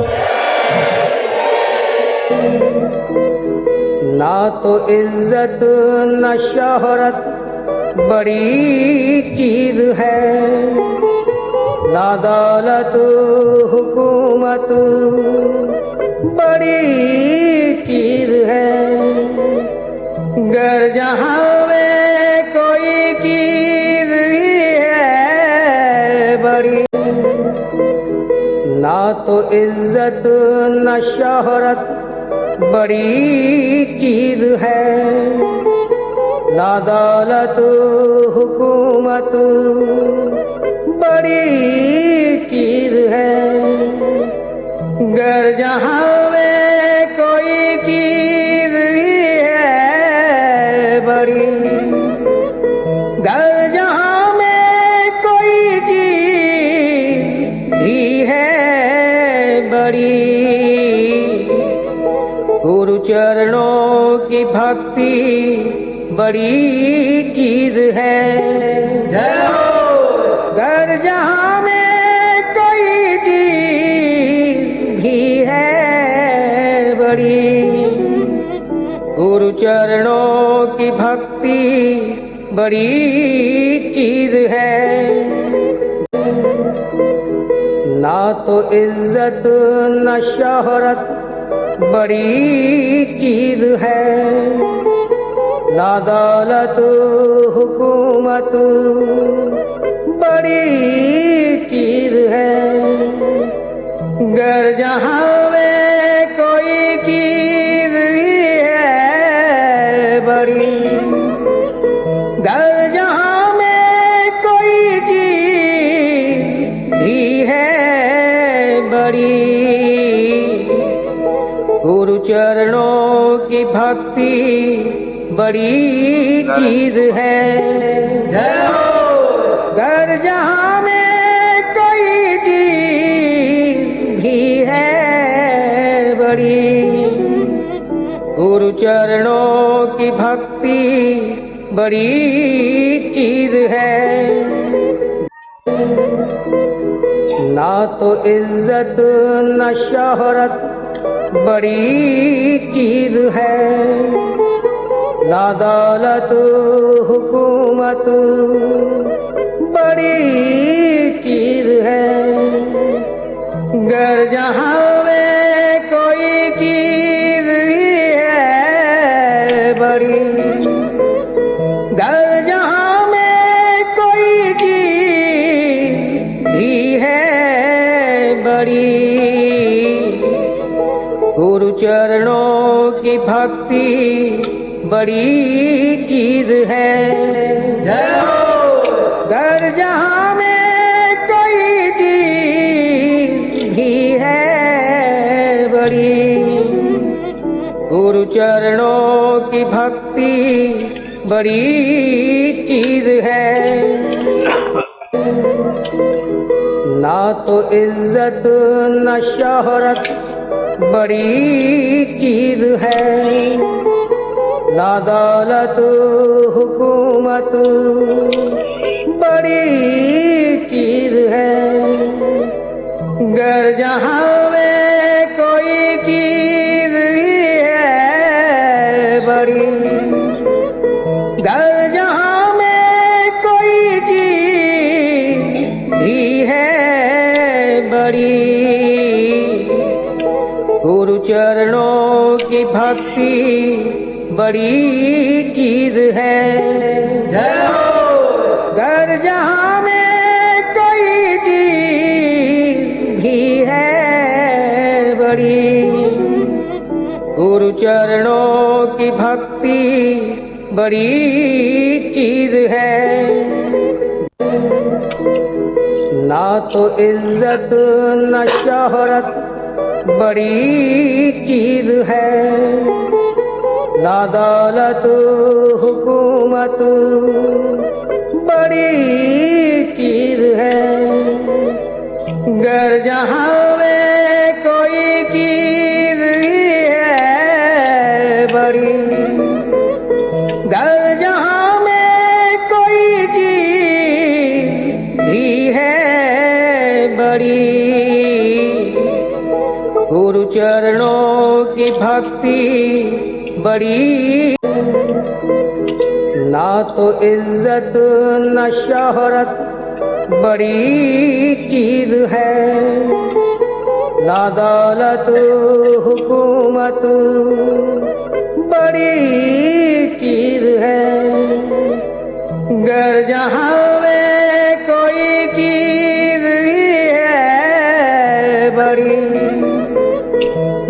ना तो इज्जत न शोहरत बड़ी चीज है, ना दौलत हुकूमत बड़ी चीज है। गर जहाँ में कोई चीज भी है बड़ी, ना तो इज्जत न शोहरत बड़ी चीज है, ना दौलत हुकूमत बड़ी चीज है। गर जहाँ में कोई चीज भी है बड़ी, गर जहाँ में कोई चीज भी है बड़ी, गुरु चरणों की भक्ति बड़ी चीज है। जय हो। घर जहाँ में कोई चीज भी है बड़ी, गुरु चरणों की भक्ति बड़ी चीज है। ना तो इज्जत न शोहरत बड़ी चीज है, ना दौलत हुकूमत बड़ी चीज है। गर जहाँ में कोई चीज भी है बड़ी, गर जहाँ में कोई चीज बड़ी, गुरु चरणों की भक्ति बड़ी चीज है। जय हो। घर जहाँ में कोई चीज भी है बड़ी, गुरु चरणों की भक्ति बड़ी चीज है। ना तो इज्जत न शोहरत बड़ी चीज है, ना दौलत हुकूमत बड़ी चीज है। गर जहाँ में कोई चीज भी है बड़ी, गर जहाँ में कोई चीज भी है बड़ी, गुरु चरणों की भक्ति बड़ी चीज है। जय हो। घर जहाँ में कोई चीज भी है बड़ी, गुरु चरणों की भक्ति बड़ी चीज है। ना तो इज्जत न शोहरत बड़ी चीज है, ना दौलत हुकूमत बड़ी चीज है। गर जहाँ में कोई चीज भी है बड़ी, गर जहाँ में कोई चीज भी है बड़ी, गुरु चरणों की भक्ति बड़ी चीज है। जय हो। घर जहाँ में कोई चीज भी है बड़ी, गुरु चरणों की भक्ति बड़ी चीज है। ना तो इज्जत न शोहरत बड़ी चीज है, ना दौलत हुकूमत बड़ी चीज है। गर जहाँ में कोई चीज भी है बड़ी, गर जहाँ में कोई चीज भी है बड़ी, गुरु चरणों की भक्ति बड़ी। ना तो इज्जत न शोहरत बड़ी चीज है, ना दौलत हुकूमत बड़ी चीज है। गर जहाँ में कोई चीज भी है बड़ी,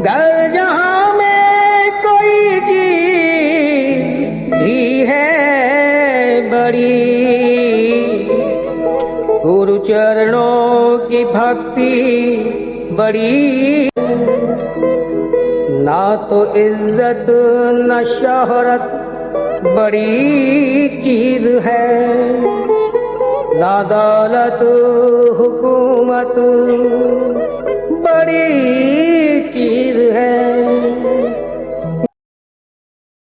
गर जहाँ में कोई चीज भी है बड़ी, गुरु चरणों की भक्ति बड़ी। ना तो इज्जत न शोहरत बड़ी चीज है, ना दौलत हुकूमत बड़ी